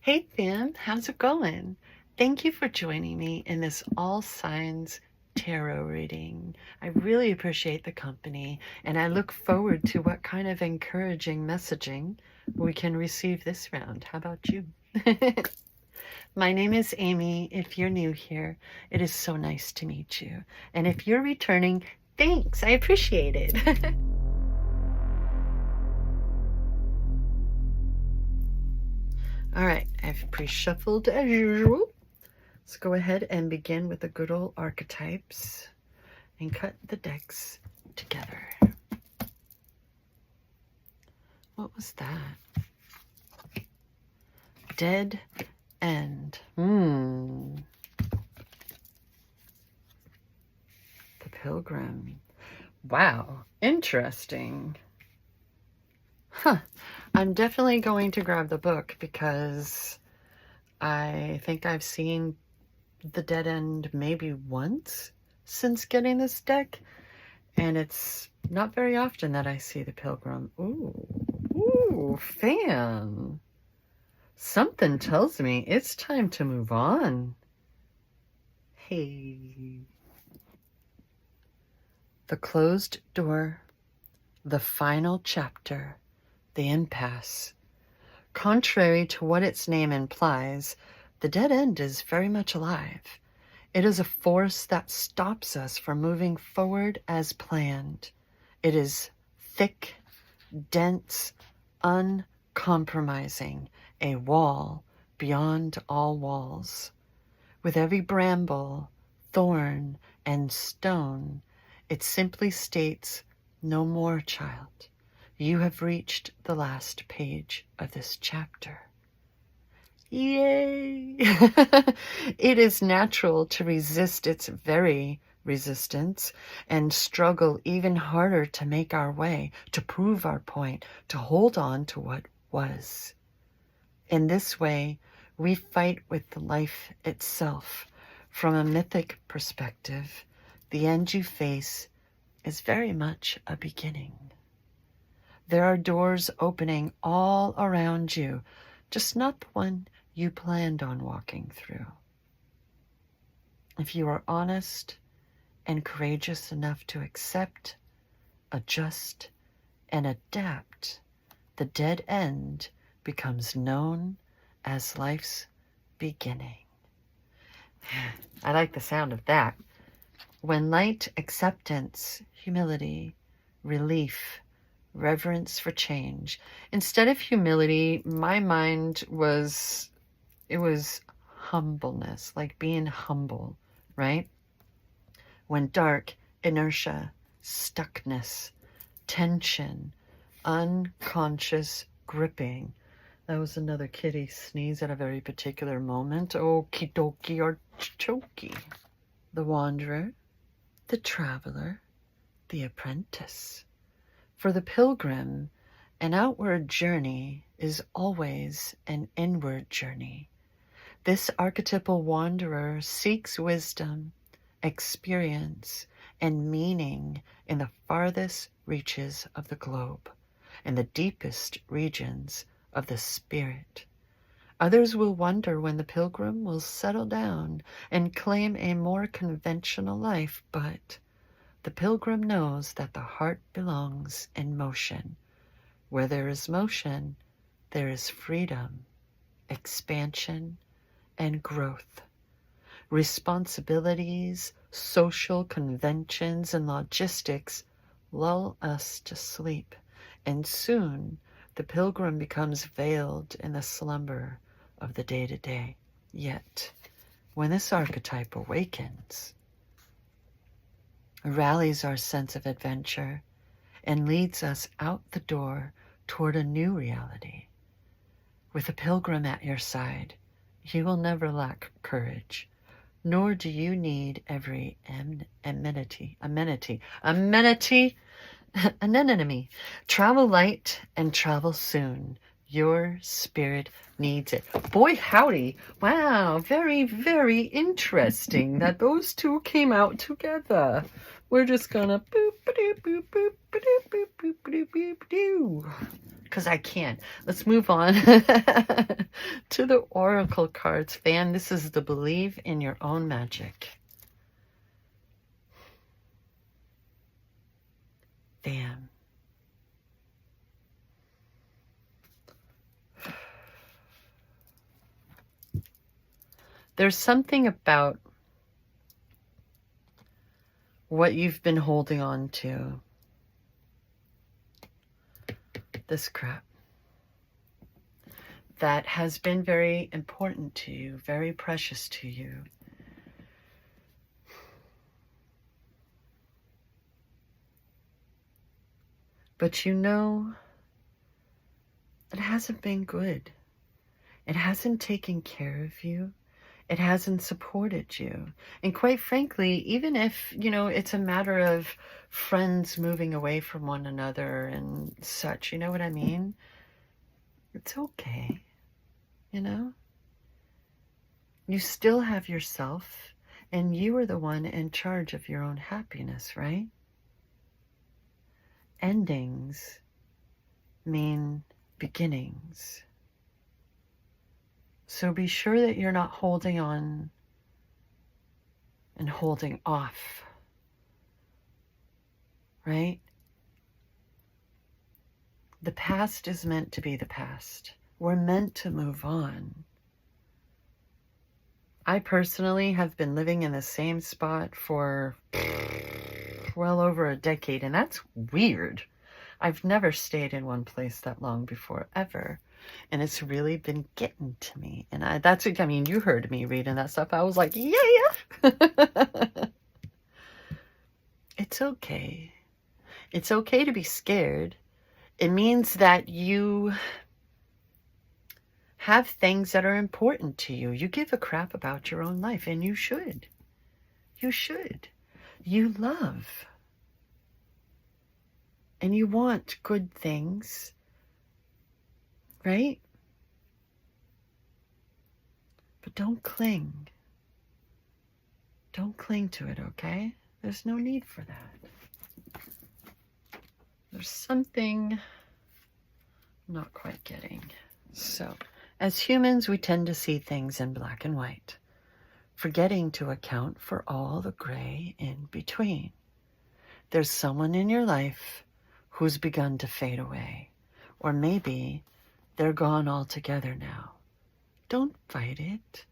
Hey fam, how's it going? Thank you for joining me in this all signs tarot reading. I really appreciate the company and I look forward to what kind of encouraging messaging we can receive this round. How about you? My name is Amy. If you're new here, it is so nice to meet you. And if you're returning, thanks. I appreciate it. All right, I've pre-shuffled as usual. Let's go ahead and begin with the good old archetypes and cut the decks together. What was that? Dead End. The Pilgrim. Wow, interesting. Huh. I'm definitely going to grab the book because I think I've seen the Dead End maybe once since getting this deck, and it's not very often that I see the Pilgrim. Ooh, fan. Something tells me it's time to move on. Hey. The closed door, the final chapter, the impasse. Contrary to what its name implies, the Dead End is very much alive. It is a force that stops us from moving forward as planned. It is thick, dense, uncompromising, a wall beyond all walls. With every bramble, thorn, and stone, it simply states, "No more, child. You have reached the last page of this chapter." Yay! It is natural to resist its very resistance and struggle even harder to make our way, to prove our point, to hold on to what was. In this way, we fight with life itself. From a mythic perspective, the end you face is very much a beginning. There are doors opening all around you, just not the one you planned on walking through. If you are honest and courageous enough to accept, adjust, and adapt, the dead end becomes known as life's beginning. I like the sound of that. When light, acceptance, humility, relief, reverence for change. Instead of humility, my mind was humbleness, like being humble, right? When dark, inertia, stuckness, tension, unconscious gripping. That was another kitty sneeze at a very particular moment. Okie dokie artichoke. The wanderer, the traveler, the apprentice. For the pilgrim, an outward journey is always an inward journey. This archetypal wanderer seeks wisdom, experience, and meaning in the farthest reaches of the globe, in the deepest regions of the spirit. Others will wonder when the pilgrim will settle down and claim a more conventional life, but the pilgrim knows that the heart belongs in motion. Where there is motion, there is freedom, expansion, and growth. Responsibilities, social conventions, and logistics lull us to sleep, and soon the pilgrim becomes veiled in the slumber of the day-to-day. Yet, when this archetype awakens, rallies our sense of adventure, and leads us out the door toward a new reality. With a pilgrim at your side, you will never lack courage, nor do you need every amenity. Anemone. Travel light and travel soon. Your spirit needs it. Boy, howdy. Wow, very, very interesting that those two came out together. We're just gonna boop, boop, boop, boop, boop, boop, boop, boop, boop, boop. because I can. Let's move on to the oracle cards. Fan, this is the believe in your own magic. Fan. There's something about what you've been holding on to. This crap. That has been very important to you, very precious to you. But you know, it hasn't been good. It hasn't taken care of you. It hasn't supported you. And quite frankly, even if, you know, it's a matter of friends moving away from one another and such, you know what I mean? It's okay, you know? You still have yourself, and you are the one in charge of your own happiness, right? Endings mean beginnings. So be sure that you're not holding on and holding off, right? The past is meant to be the past. We're meant to move on. I personally have been living in the same spot for well over a decade, and that's weird. I've never stayed in one place that long before, ever. And it's really been getting to me. And I mean, you heard me reading that stuff. I was like, yeah. It's okay. It's okay to be scared. It means that you have things that are important to you. You give a crap about your own life, and you should. You should. You love. And you want good things, right? But don't cling. Don't cling to it, okay? There's no need for that. There's something I'm not quite getting. So, as humans, we tend to see things in black and white, forgetting to account for all the gray in between. There's someone in your life who's begun to fade away, or maybe they're gone altogether now. Don't fight it.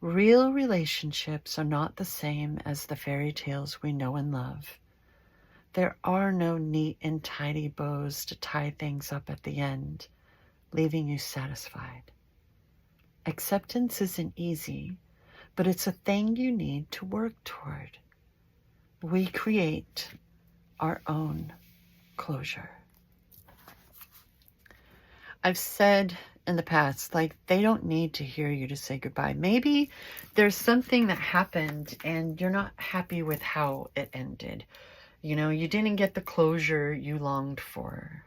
Real relationships are not the same as the fairy tales we know and love. There are no neat and tidy bows to tie things up at the end, leaving you satisfied. Acceptance isn't easy, but it's a thing you need to work toward. We create our own closure. I've said in the past, like, they don't need to hear you to say goodbye. Maybe there's something that happened and you're not happy with how it ended. You know, you didn't get the closure you longed for.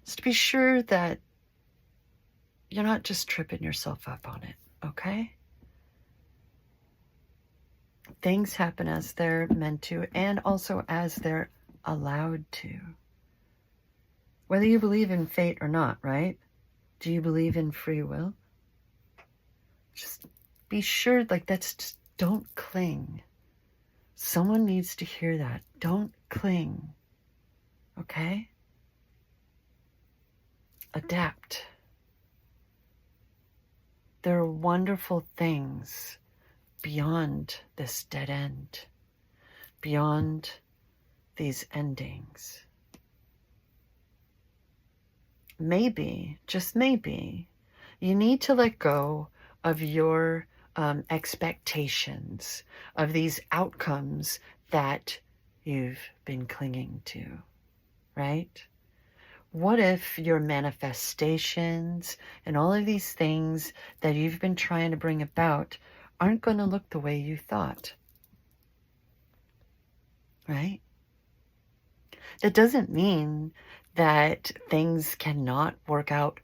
Just be sure that you're not just tripping yourself up on it, okay? Things happen as they're meant to, and also as they're allowed to. Whether you believe in fate or not, right? Do you believe in free will? Just be sure, like, that's just, don't cling. Someone needs to hear that. Don't cling. Okay? Adapt. There are wonderful things beyond this dead end, beyond these endings. Maybe, just maybe, you need to let go of your expectations of these outcomes that you've been clinging to, right? What if your manifestations and all of these things that you've been trying to bring about aren't going to look the way you thought, right? That doesn't mean that things cannot work out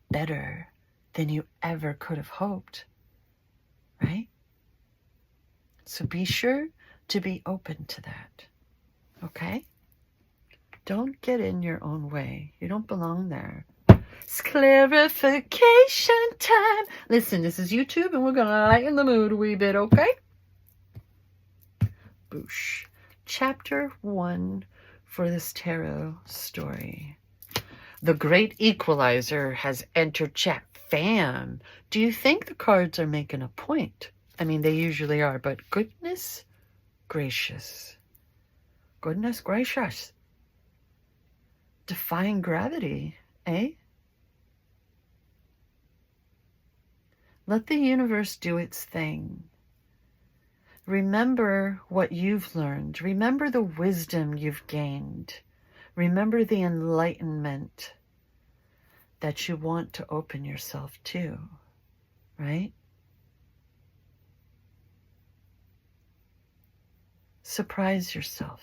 better than you ever could have hoped, right? So be sure to be open to that, okay? Don't get in your own way. You don't belong there. It's clarification time. Listen, this is YouTube and we're going to lighten the mood a wee bit, okay? Boosh. Chapter 1 for this tarot story. The Great Equalizer has entered chat. Fam, do you think the cards are making a point? I mean, they usually are, but goodness gracious. Goodness gracious. Defying gravity, eh? Let the universe do its thing. Remember what you've learned. Remember the wisdom you've gained. Remember the enlightenment that you want to open yourself to, right? Surprise yourself.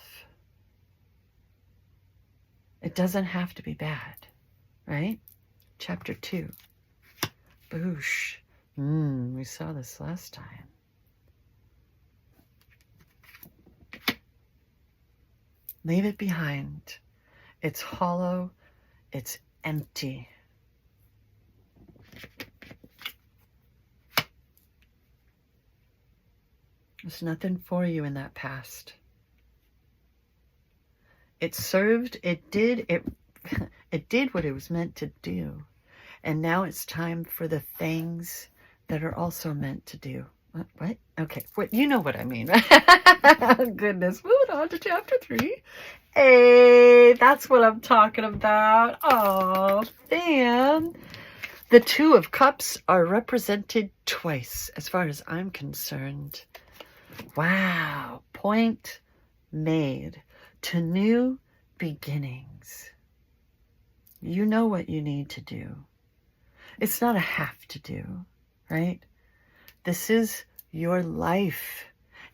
It doesn't have to be bad, right? Chapter 2. Boosh. We saw this last time. Leave it behind. It's hollow. It's empty. There's nothing for you in that past. It served, it did what it was meant to do. And now it's time for the things that are also meant to do. What? Okay, you know what I mean. Goodness, moving on to chapter 3. Hey, that's what I'm talking about. Oh, fam. The Two of Cups are represented twice, as far as I'm concerned. Wow, point made to new beginnings. You know what you need to do. It's not a have to do, right? This is your life,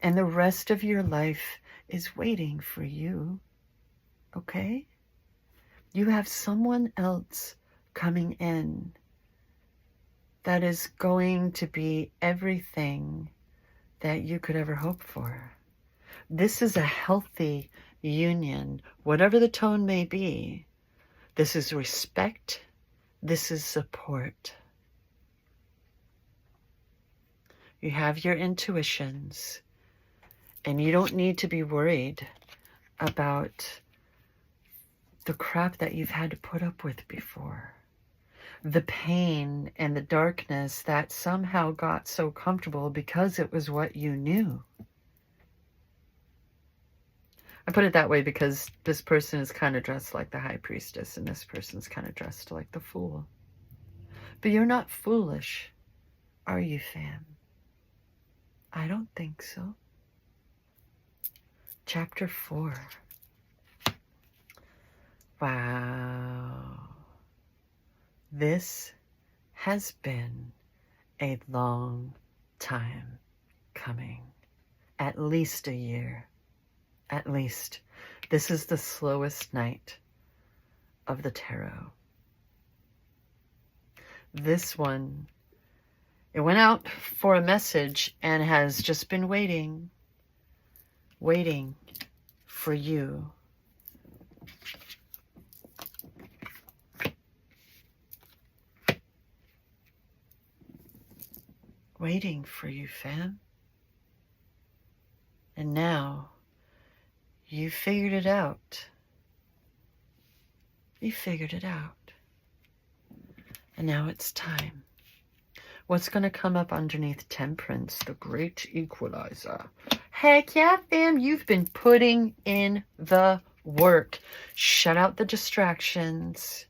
and the rest of your life is waiting for you, okay? You have someone else coming in that is going to be everything that you could ever hope for. This is a healthy union, whatever the tone may be. This is respect. This is support. You have your intuitions, and you don't need to be worried about the crap that you've had to put up with before. The pain and the darkness that somehow got so comfortable because it was what you knew. I put it that way because this person is kind of dressed like the high priestess and this person's kind of dressed like the fool. But you're not foolish, are you, fam? I don't think so. Chapter 4. Wow. This has been a long time coming. At least a year. At least. This is the slowest night of the tarot. This one, it went out for a message and has just been waiting for you. Waiting for you, fam. And now, you figured it out. You figured it out. And now it's time. What's going to come up underneath Temperance, the Great Equalizer? Heck yeah, fam. You've been putting in the work. Shut out the distractions.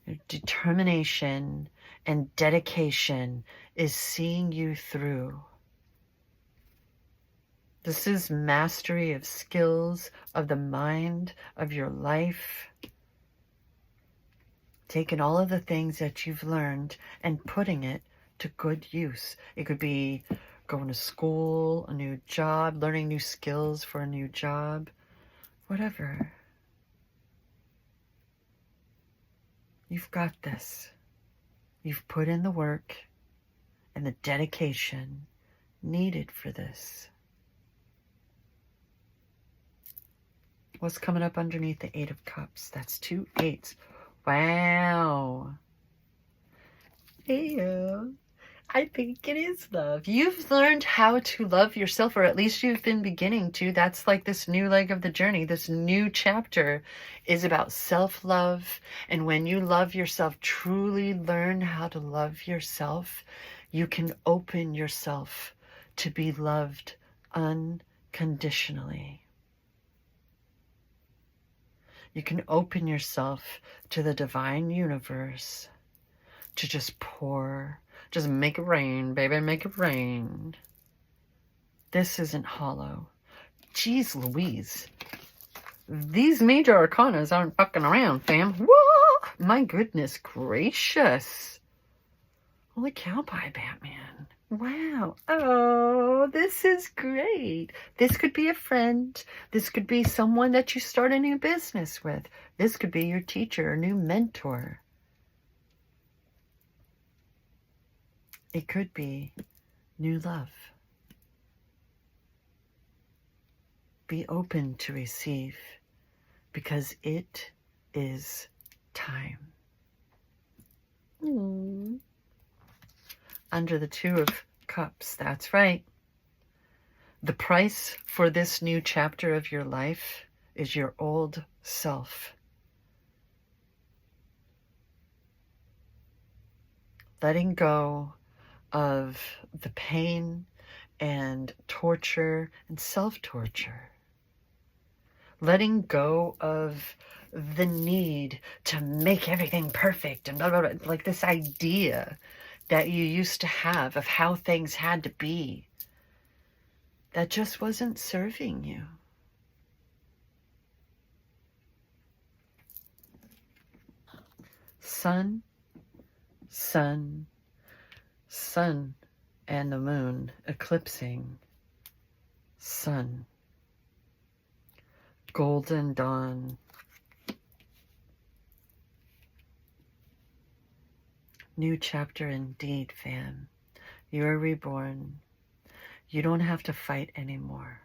Your determination and dedication is seeing you through. This is mastery of skills, of the mind, of your life. Taking all of the things that you've learned and putting it to good use. It could be going to school, a new job, learning new skills for a new job, whatever. You've got this. You've put in the work and the dedication needed for this. What's coming up underneath the Eight of Cups? That's 2 8s. Wow. Yeah. I think it is love. You've learned how to love yourself, or at least you've been beginning to. That's like this new leg of the journey. This new chapter is about self-love. And when you love yourself, truly learn how to love yourself, you can open yourself to be loved unconditionally. You can open yourself to the divine universe to just pour. Just make it rain, baby, make it rain. This isn't hollow. Jeez Louise. These major arcanas aren't fucking around, fam. Whoa! My goodness gracious. Holy cow pie, Batman. Wow. Oh, this is great. This could be a friend. This could be someone that you start a new business with. This could be your teacher or new mentor. It could be new love. Be open to receive, because it is time. Under the Two of Cups, that's right. The price for this new chapter of your life is your old self. Letting go of the pain and torture and self-torture. Letting go of the need to make everything perfect and blah, blah, blah. Like this idea that you used to have of how things had to be that just wasn't serving you. Sun, sun, sun and the moon eclipsing. Sun. Golden dawn. New chapter indeed, fam. You're reborn. You don't have to fight anymore.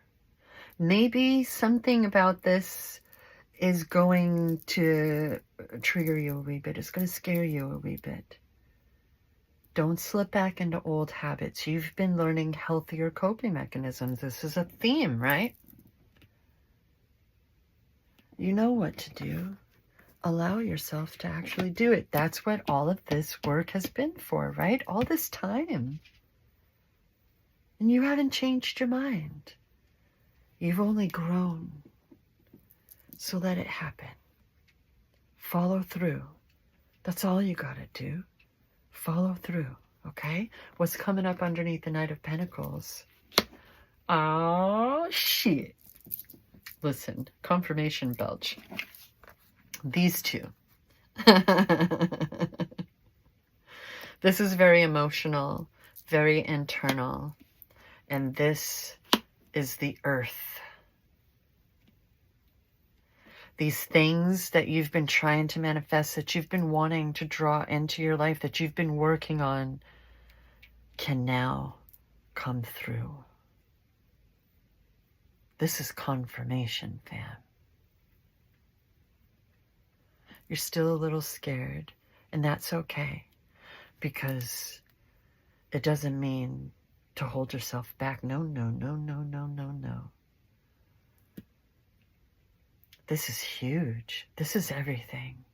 Maybe something about this is going to trigger you a wee bit. It's going to scare you a wee bit. Don't slip back into old habits. You've been learning healthier coping mechanisms. This is a theme, right? You know what to do. Allow yourself to actually do it. That's what all of this work has been for, right? All this time. And you haven't changed your mind. You've only grown. So let it happen. Follow through. That's all you gotta do. Follow through, okay? What's coming up underneath the Knight of Pentacles? Oh, shit. Listen, confirmation belch. These two. This is very emotional, very internal. And this is the earth. These things that you've been trying to manifest, that you've been wanting to draw into your life, that you've been working on, can now come through. This is confirmation, fam. You're still a little scared, and that's okay, because it doesn't mean to hold yourself back. No, no, no, no, no, no, no. This is huge. This is everything.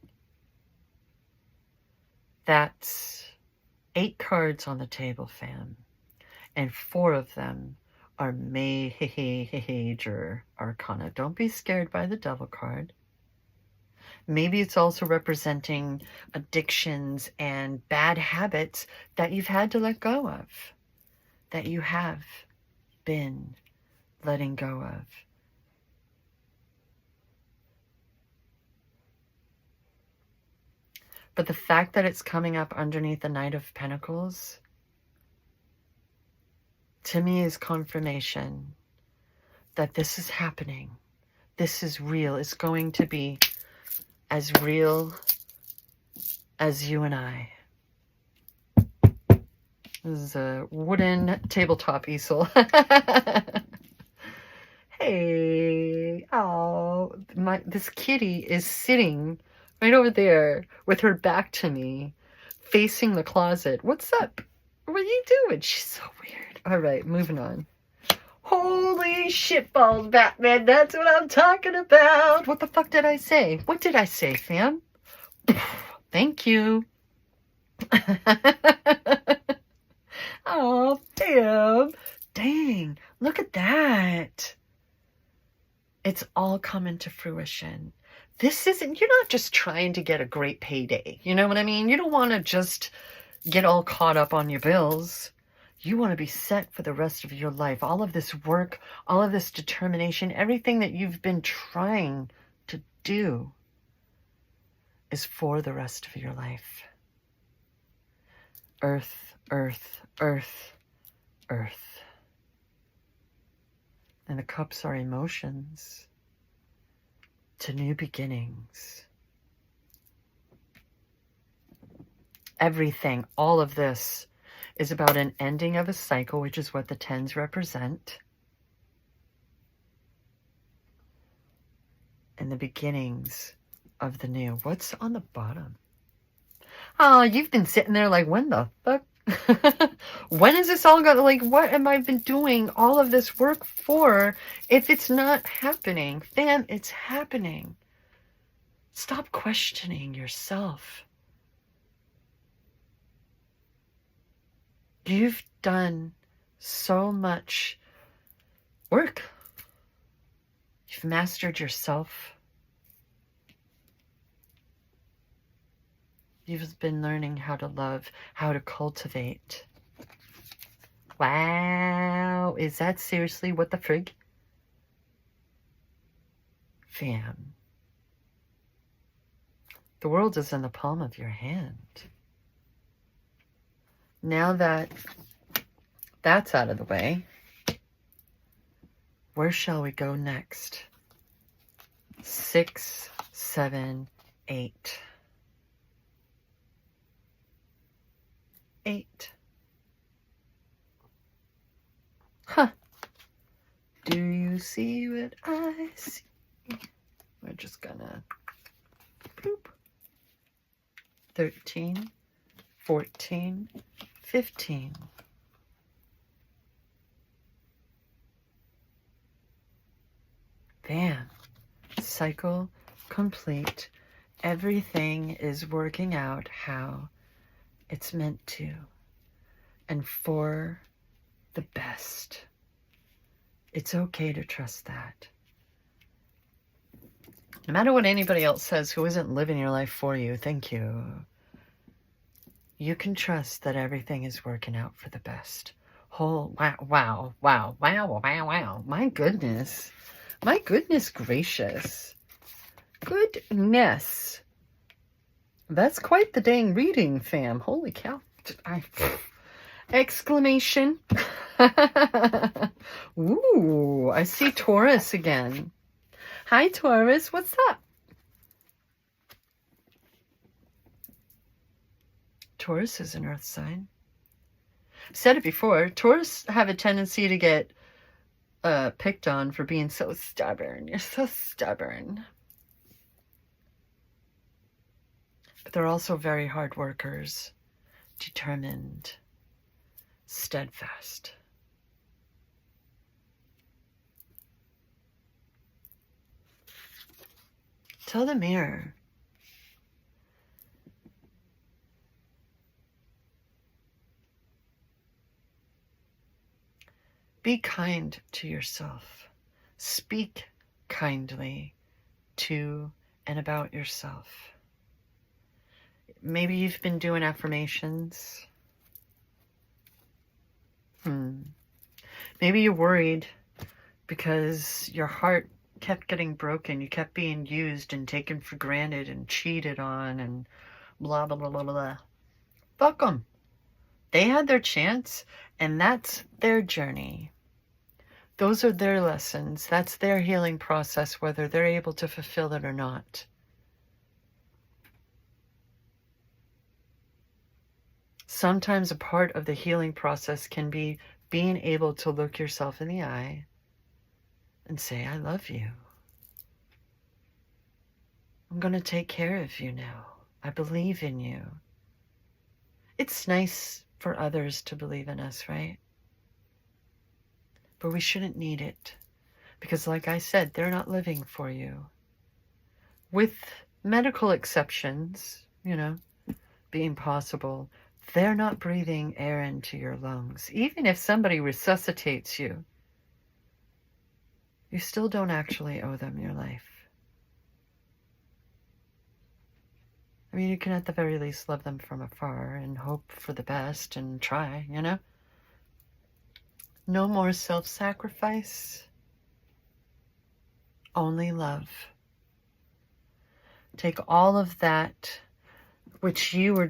That's 8 cards on the table, fam. And 4 of them are major arcana. Don't be scared by the Devil card. Maybe it's also representing addictions and bad habits that you've had to let go of, that you have been letting go of. But the fact that it's coming up underneath the Knight of Pentacles, to me, is confirmation that this is happening. This is real. It's going to be as real as you and I. This is a wooden tabletop easel. Hey, oh, this kitty is sitting right over there with her back to me, facing the closet. What's up? What are you doing? She's so weird. All right, moving on. Holy shitballs, Batman. That's what I'm talking about. What the fuck did I say? What did I say, fam? Thank you. Oh, fam. Dang, look at that. It's all coming to fruition. This isn't, you're not just trying to get a great payday. You know what I mean? You don't want to just get all caught up on your bills. You want to be set for the rest of your life. All of this work, all of this determination, everything that you've been trying to do is for the rest of your life. Earth, earth, earth, earth. And the cups are emotions to new beginnings. Everything, all of this is about an ending of a cycle, which is what the tens represent, and the beginnings of the new. What's on the bottom? Oh, you've been sitting there like, when the fuck? When is this all going? Like, what am I been doing all of this work for if it's not happening? Fam, it's happening. Stop questioning yourself. You've done so much work. You've mastered yourself. You've been learning how to love, how to cultivate. Wow, is that seriously what the frig? Fam, the world is in the palm of your hand. Now that that's out of the way, where shall we go next? 6, 7, 8. 8. Huh. Do you see what I see? We're just gonna boop. 13, 14, 15. Bam. Cycle complete. Everything is working out how it's meant to, and for the best. It's okay to trust that. No matter what anybody else says who isn't living your life for you, thank you. You can trust that everything is working out for the best. Wow. My goodness. My goodness gracious. Goodness. That's quite the dang reading, fam. Holy cow. Exclamation. Ooh, I see Taurus again. Hi, Taurus. What's up? Taurus is an earth sign. Said it before. Taurus have a tendency to get picked on for being so stubborn. You're so stubborn. But they're also very hard workers, determined, steadfast. Tell the mirror. Be kind to yourself. Speak kindly to and about yourself. Maybe you've been doing affirmations. Maybe you're worried because your heart kept getting broken. You kept being used and taken for granted and cheated on and blah, blah, blah, blah, blah. Fuck them. They had their chance, and that's their journey. Those are their lessons. That's their healing process, whether they're able to fulfill it or not. Sometimes a part of the healing process can be being able to look yourself in the eye and say, I love you. I'm going to take care of you now. I believe in you. It's nice for others to believe in us, right? But we shouldn't need it. Because like I said, they're not living for you. With medical exceptions, you know, being possible, they're not breathing air into your lungs. Even if somebody resuscitates you, you still don't actually owe them your life. I mean, you can at the very least love them from afar and hope for the best and try, you know? No more self-sacrifice. Only love. Take all of that which you were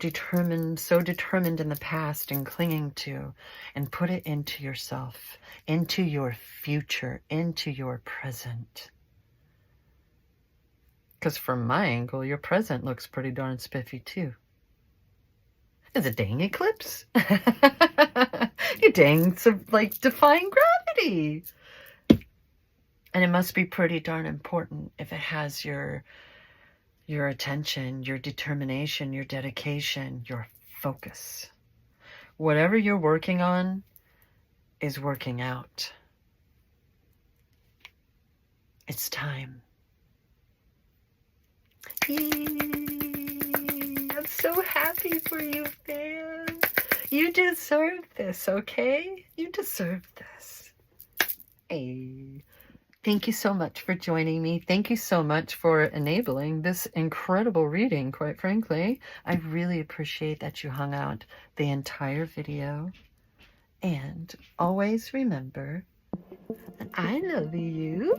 so determined in the past and clinging to, and put it into yourself, into your future, into your present. Because from my angle, your present looks pretty darn spiffy too. Is a dang eclipse. You dang, like, defying gravity. And it must be pretty darn important if it has your attention, your determination, your dedication, your focus. Whatever you're working on is working out. It's time. I'm so happy for you, fan. You deserve this, okay? You deserve this. Hey. Thank you so much for joining me. Thank you so much for enabling this incredible reading, quite frankly. I really appreciate that you hung out the entire video. And always remember that I love you.